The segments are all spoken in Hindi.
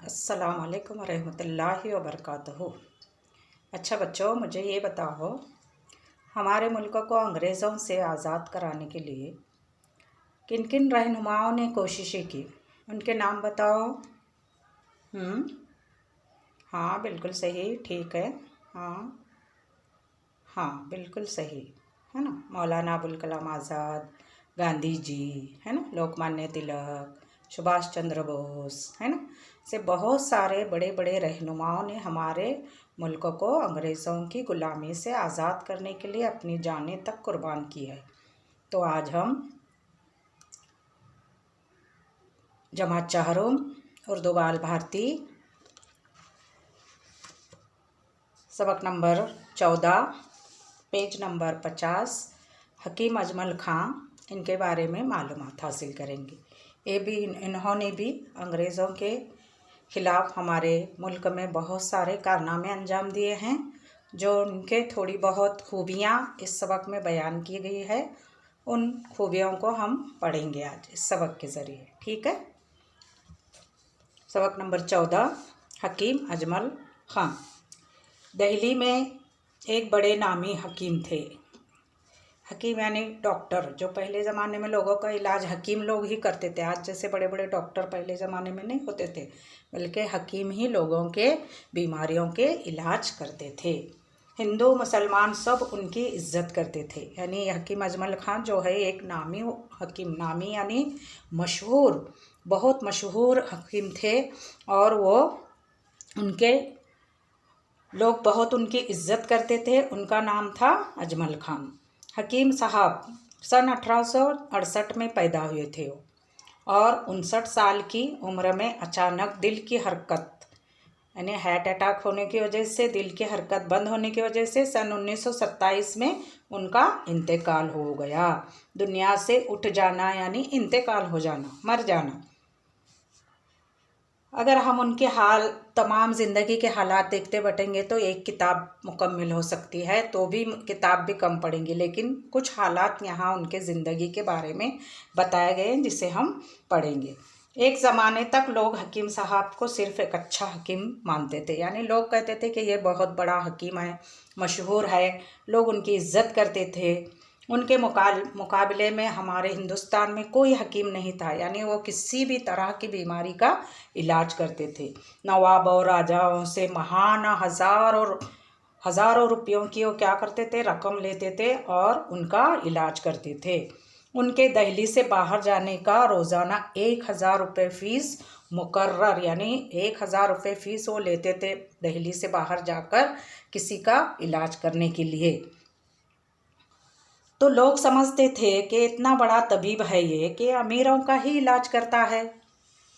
अस्सलाम वालेकुम रहमतुल्लाहि व बरकातहू। अच्छा बच्चों, मुझे ये बताओ, हमारे मुल्क को अंग्रेज़ों से आज़ाद कराने के लिए किन किन रहनुमाओं ने कोशिशें की, उनके नाम बताओ। हाँ बिल्कुल सही, ठीक है। हाँ हाँ बिल्कुल सही है ना। मौलाना अबुल कलाम आज़ाद, गांधी जी है ना, लोकमान्य तिलक, सुभाष चंद्र बोस है ना, से बहुत सारे बड़े बड़े रहनुमाओं ने हमारे मुल्क को अंग्रेज़ों की ग़ुलामी से आज़ाद करने के लिए अपनी जानें तक कुर्बान की है। तो आज हम जमात चहरुम उर्दू बाल भारती सबक number 14 page number 50 Hakim Ajmal खां, इनके बारे में मालूमात हासिल करेंगे। इन्होंने भी अंग्रेज़ों के ख़िलाफ़ हमारे मुल्क में बहुत सारे कारनामे अंजाम दिए हैं, जो उनके थोड़ी बहुत खूबियाँ इस सबक में बयान की गई है। उन खूबियों को हम पढ़ेंगे आज इस सबक के ज़रिए, ठीक है। सबक नंबर 14 हकीम अजमल खां। दिल्ली में एक बड़े नामी हकीम थे। हकीम यानी डॉक्टर, जो पहले ज़माने में लोगों का इलाज हकीम लोग ही करते थे। आज जैसे बड़े बड़े डॉक्टर पहले ज़माने में नहीं होते थे, बल्कि हकीम ही लोगों के बीमारियों के इलाज करते थे। हिंदू मुसलमान सब उनकी इज्जत करते थे। यानी हकीम अजमल खां जो है एक नामी हकीम, नामी यानी मशहूर, बहुत मशहूर हकीम थे, और वो उनके लोग बहुत उनकी इज्जत करते थे। उनका नाम था अजमल खान। हकीम साहब सन 1868 में पैदा हुए थे और 59 साल की उम्र में अचानक दिल की हरकत यानी हार्ट अटैक होने की वजह से, दिल की हरकत बंद होने की वजह से सन 1927 में उनका इंतकाल हो गया। दुनिया से उठ जाना यानी इंतकाल हो जाना, मर जाना। अगर हम उनके हाल तमाम ज़िंदगी के हालात देखते बैठेंगे तो एक किताब मुकम्मल हो सकती है, तो भी किताब भी कम पढ़ेंगे। लेकिन कुछ हालात यहाँ उनके ज़िंदगी के बारे में बताए गए हैं, जिसे हम पढ़ेंगे। एक ज़माने तक लोग हकीम साहब को सिर्फ़ एक अच्छा हकीम मानते थे। यानी लोग कहते थे कि ये बहुत बड़ा हकीम है, मशहूर है, लोग उनकी इज्जत करते थे। उनके मुकाबले में हमारे हिंदुस्तान में कोई हकीम नहीं था। यानी वो किसी भी तरह की बीमारी का इलाज करते थे। नवाब और राजाओं से महाना हज़ारों रुपयों की वो क्या करते थे, रकम लेते थे और उनका इलाज करते थे। उनके दिल्ली से बाहर जाने का रोज़ाना 1000 रुपये फ़ीस मुकर्रर, यानी 1000 रुपये फ़ीस वो लेते थे दिल्ली से बाहर जाकर किसी का इलाज करने के लिए। तो लोग समझते थे कि इतना बड़ा तबीब है ये कि अमीरों का ही इलाज करता है।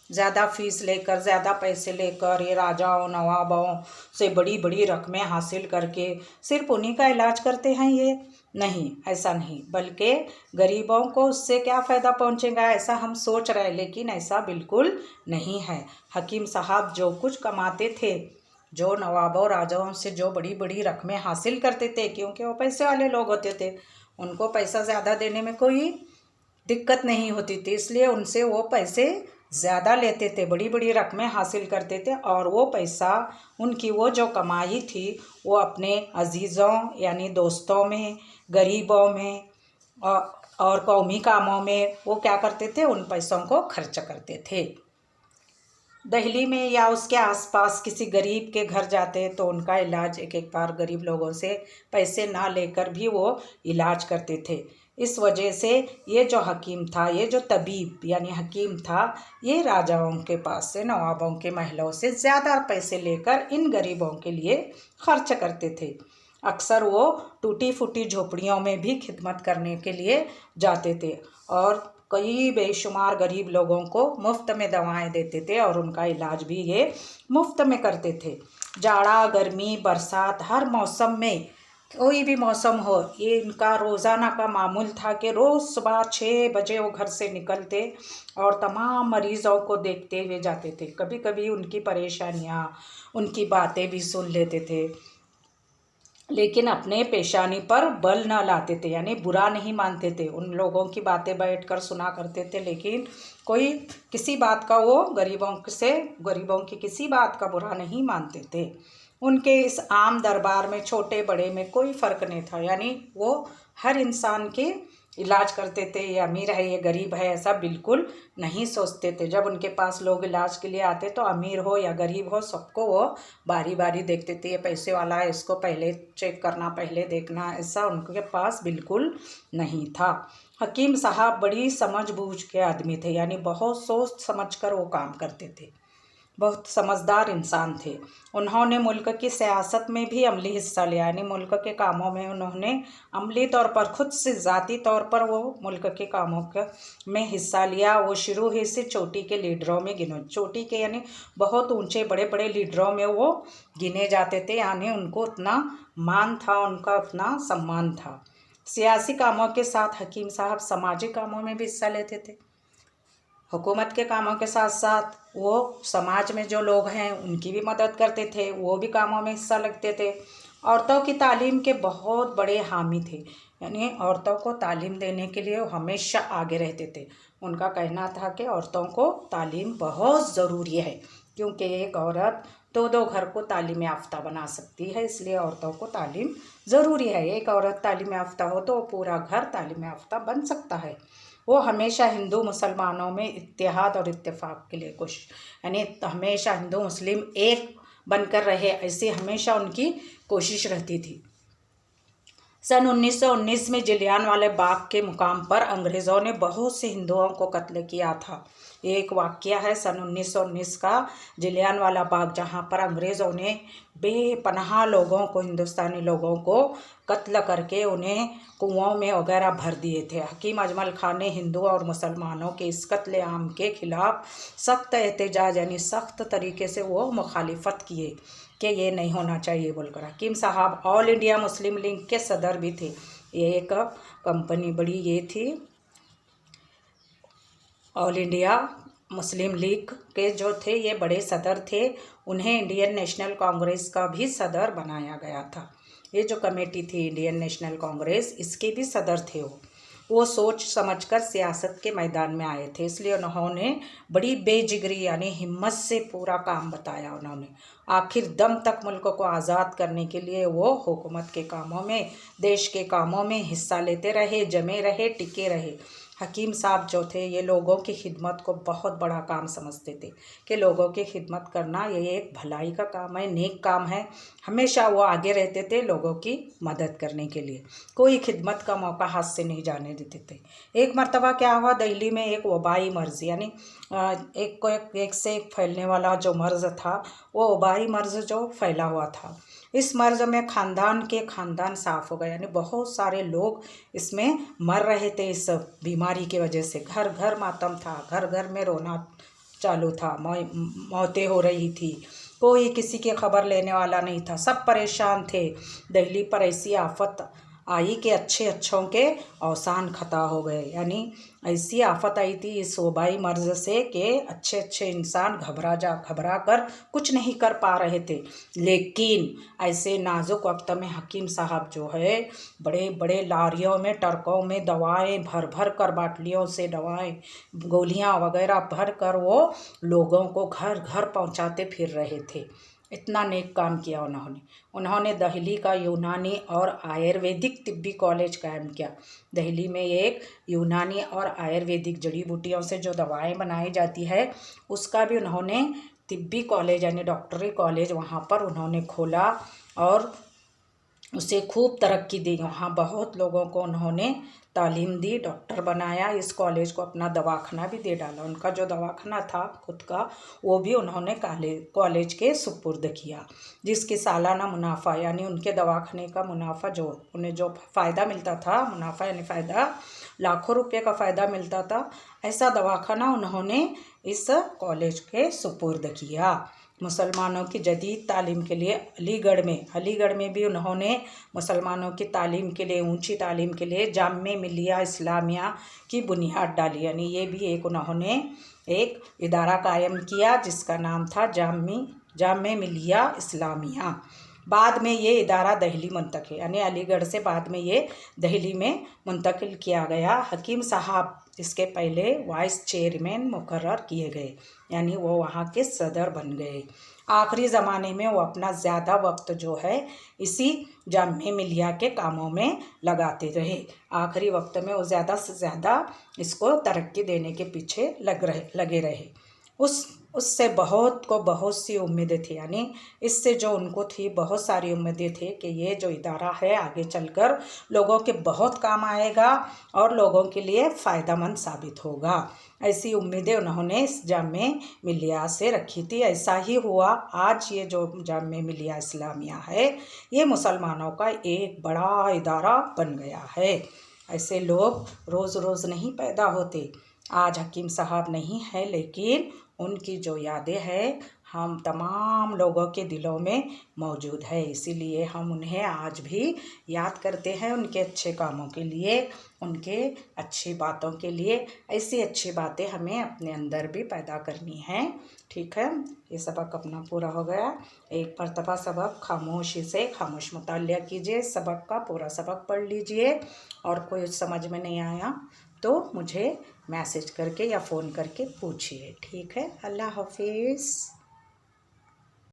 ज़्यादा फीस लेकर, ज़्यादा पैसे लेकर ये राजाओं नवाबों से बड़ी बड़ी रकमें हासिल करके सिर्फ उन्हीं का इलाज करते हैं। ये नहीं, ऐसा नहीं, बल्कि गरीबों को उससे क्या फ़ायदा पहुंचेगा ऐसा हम सोच रहे हैं, लेकिन ऐसा बिल्कुल नहीं है। हकीम साहब जो कुछ कमाते थे, जो नवाबों राजाओं से जो बड़ी बड़ी रकमें हासिल करते थे, क्योंकि वो पैसे वाले लोग होते थे, उनको पैसा ज़्यादा देने में कोई दिक्कत नहीं होती थी, इसलिए उनसे वो पैसे ज़्यादा लेते थे, बड़ी बड़ी रकमें हासिल करते थे। और वो पैसा, उनकी वो जो कमाई थी, वो अपने अजीज़ों यानी दोस्तों में, गरीबों में और कौमी कामों में वो क्या करते थे, उन पैसों को खर्च करते थे। दिल्ली में या उसके आसपास किसी गरीब के घर जाते तो उनका इलाज एक एक बार गरीब लोगों से पैसे ना लेकर भी वो इलाज करते थे। इस वजह से ये जो हकीम था, ये जो तबीब यानी हकीम था, ये राजाओं के पास से, नवाबों के महलों से ज़्यादा पैसे लेकर इन गरीबों के लिए खर्च करते थे। अक्सर वो टूटी फूटी झोपड़ियों में भी खिदमत करने के लिए जाते थे और कई बेशुमार गरीब लोगों को मुफ्त में दवाएं देते थे और उनका इलाज भी ये मुफ्त में करते थे। जाड़ा, गर्मी, बरसात, हर मौसम में, कोई भी मौसम हो, ये इनका रोज़ाना का मामूल था कि रोज़ सुबह 6 बजे वो घर से निकलते और तमाम मरीज़ों को देखते हुए जाते थे। कभी कभी उनकी परेशानियाँ, उनकी बातें भी सुन लेते थे। लेकिन अपने पेशानी पर बल न लाते थे, यानी बुरा नहीं मानते थे। उन लोगों की बातें बैठकर सुना करते थे, लेकिन कोई किसी बात का वो गरीबों की किसी बात का बुरा नहीं मानते थे। उनके इस आम दरबार में छोटे बड़े में कोई फ़र्क नहीं था, यानी वो हर इंसान के इलाज करते थे। ये अमीर है, ये गरीब है, ऐसा बिल्कुल नहीं सोचते थे। जब उनके पास लोग इलाज के लिए आते तो अमीर हो या गरीब हो, सबको वो बारी बारी देखते थे। ये पैसे वाला है, इसको पहले चेक करना, पहले देखना, ऐसा उनके पास बिल्कुल नहीं था। हकीम साहब बड़ी समझबूझ के आदमी थे, यानी बहुत सोच समझ कर वो काम करते थे। बहुत समझदार इंसान थे। उन्होंने मुल्क की सियासत में भी अमली हिस्सा लिया, यानी मुल्क के कामों में उन्होंने अमली तौर पर खुद से ज़ाती तौर पर वो मुल्क के कामों में हिस्सा लिया। वो शुरू ही से चोटी के लीडरों में गिने, चोटी के यानी बहुत ऊंचे बड़े बड़े लीडरों में वो गिने जाते थे, यानी उनको उतना मान था, उनका उतना सम्मान था। सियासी कामों के साथ हकीम साहब सामाजिक कामों में भी हिस्सा लेते थे। हुकूमत के कामों के साथ साथ वो समाज में जो लोग हैं उनकी भी मदद करते थे, वो भी कामों में हिस्सा लगते थे। औरतों की तालीम के बहुत बड़े हामी थे, यानी औरतों को तालीम देने के लिए वो हमेशा आगे रहते थे। उनका कहना था कि औरतों को तालीम बहुत ज़रूरी है, क्योंकि एक औरत दो घर को तालीम याफ्ता बना सकती है, इसलिए औरतों को तालीम ज़रूरी है। एक औरत तालीम याफ्ता हो तो पूरा घर तालीम याफ्ता बन सकता है। वो हमेशा हिंदू मुसलमानों में इत्तेहाद और इत्तेफाक के लिए कोशिश, यानी हमेशा हिंदू मुस्लिम एक बनकर रहे, ऐसी हमेशा उनकी कोशिश रहती थी। सन 1919 में जलियांवाला बाग के मुकाम पर अंग्रेज़ों ने बहुत से हिंदुओं को कत्ल किया था। एक वाक़या है सन 1919 का जलियांवाला बाग, जहाँ पर अंग्रेज़ों ने बेपनाह लोगों को, हिंदुस्तानी लोगों को कत्ल करके उन्हें कुओं में वगैरह भर दिए थे। हकीम अजमल खान ने हिंदू और मुसलमानों के इस कत्लेआम के ख़िलाफ़ सख्त एहतजाज, यानी सख्त तरीके से वो मुखालिफत किए कि ये नहीं होना चाहिए बोलकर। हकीम साहब ऑल इंडिया मुस्लिम लीग के सदर भी थे। ये एक कंपनी बड़ी ये थी, ऑल इंडिया मुस्लिम लीग के जो थे ये बड़े सदर थे। उन्हें इंडियन नेशनल कांग्रेस का भी सदर बनाया गया था। ये जो कमेटी थी इंडियन नेशनल कांग्रेस, इसके भी सदर थे वो सोच समझकर सियासत के मैदान में आए थे, इसलिए उन्होंने बड़ी बेजिगरी यानी हिम्मत से पूरा काम बताया। उन्होंने आखिर दम तक मुल्क को आज़ाद करने के लिए वो हुकूमत के कामों में, देश के कामों में हिस्सा लेते रहे, जमे रहे, टिके रहे। हकीम साहब जो थे ये लोगों की खिदमत को बहुत बड़ा काम समझते थे कि लोगों की खिदमत करना ये एक भलाई का काम है, नेक काम है। हमेशा वो आगे रहते थे लोगों की मदद करने के लिए, कोई खिदमत का मौका हाथ से नहीं जाने देते थे। एक मर्तबा क्या हुआ, दिल्ली में एक वबाई मर्ज़, यानी एक से एक फैलने वाला जो मर्ज़ था, वो वबाई मर्ज़ जो फैला हुआ था, इस मर्ज़ में खानदान साफ़ हो गए, यानी बहुत सारे लोग इसमें मर रहे थे। इस बीमारी की वजह से घर घर मातम था, घर घर में रोना चालू था, मौतें हो रही थी, कोई किसी की खबर लेने वाला नहीं था, सब परेशान थे। दिल्ली पर ऐसी आफत आई कि अच्छों के अवसान खता हो गए, यानी ऐसी आफत आई थी इस वबाई मर्ज़ से कि अच्छे इंसान घबरा कर कुछ नहीं कर पा रहे थे। लेकिन ऐसे नाजुक वक्त में हकीम साहब जो है बड़े बड़े लारियों में, ट्रकों में दवाएं भर कर, बाटलियों से दवाएं, गोलियां वगैरह भर कर वो लोगों को घर घर पहुंचाते फिर रहे थे। इतना नेक काम किया उन्होंने दिल्ली का यूनानी और आयुर्वेदिक तिब्बी कॉलेज कायम किया। दिल्ली में एक यूनानी और आयुर्वेदिक जड़ी बूटियों से जो दवाएं बनाई जाती है, उसका भी उन्होंने तिब्बी कॉलेज यानी डॉक्टरी कॉलेज वहाँ पर उन्होंने खोला और उसे खूब तरक्की दी। वहाँ बहुत लोगों को उन्होंने तालीम दी, डॉक्टर बनाया। इस कॉलेज को अपना दवाखाना भी दे डाला। उनका जो दवाखाना था खुद का, वो भी उन्होंने कॉलेज के सुपुर्द किया, जिसकी सालाना मुनाफा यानी उनके दवाखाने का मुनाफा, जो उन्हें जो फ़ायदा मिलता था, मुनाफा यानी फ़ायदा, लाखों रुपये का फ़ायदा मिलता था, ऐसा दवाखाना उन्होंने इस कॉलेज के सुपुर्द किया। मुसलमानों की जदीद तालीम के लिए अलीगढ़ में भी उन्होंने मुसलमानों की तालीम के लिए, ऊंची तालीम के लिए जामे मिलिया इस्लामिया की बुनियाद डाली, यानी ये भी एक उन्होंने एक इदारा कायम किया जिसका नाम था जामे मिलिया इस्लामिया। बाद में ये इदारा दिल्ली मुंतकिल, यानी अलीगढ़ से बाद में ये दिल्ली में मुंतकिल किया गया। हकीम साहब इसके पहले वाइस चेयरमैन मुकर्रर किए गए, यानी वो वहाँ के सदर बन गए। आखिरी ज़माने में वो अपना ज़्यादा वक्त जो है इसी जामिया मिलिया के कामों में लगाते रहे। आखिरी वक्त में वो ज़्यादा से ज़्यादा इसको तरक्की देने के पीछे लगे रहे। उससे बहुत सी उम्मीदें थी, यानी इससे जो उनको थी बहुत सारी उम्मीदें थी कि ये जो इदारा है आगे चलकर लोगों के बहुत काम आएगा और लोगों के लिए फ़ायदेमंद साबित होगा। ऐसी उम्मीदें उन्होंने इस जामिया मिलिया से रखी थी। ऐसा ही हुआ। आज ये जो जामिया मिलिया इस्लामिया है ये मुसलमानों का एक बड़ा इदारा बन गया है। ऐसे लोग रोज़ रोज़ नहीं पैदा होते। आज हकीम साहब नहीं है, लेकिन उनकी जो यादें हैं हम तमाम लोगों के दिलों में मौजूद है। इसीलिए हम उन्हें आज भी याद करते हैं, उनके अच्छे कामों के लिए, उनके अच्छी बातों के लिए। ऐसी अच्छी बातें हमें अपने अंदर भी पैदा करनी हैं। ठीक है, ये सबक अपना पूरा हो गया। एक मरतबा सबक खामोशी से खामोश मुतालिया कीजिए, सबक का पूरा सबक पढ़ लीजिए। और कोई समझ में नहीं आया तो मुझे मैसेज करके या फ़ोन करके पूछिए। ठीक है, अल्लाह हाफिज़।